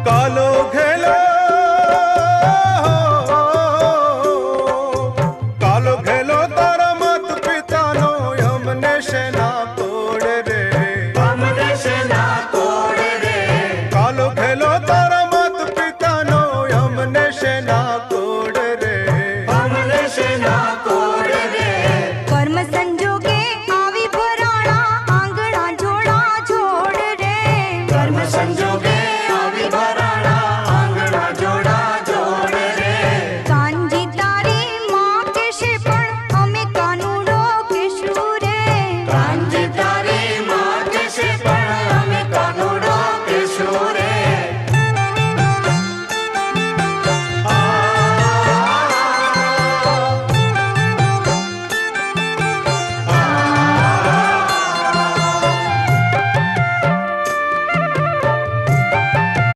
કાલો ઘેલો કાલો ઘેલો તારા માત પિતાનો અમને શેના તોડ રે, અમને શેના તોડ રે, કાલો ઘેલો તારા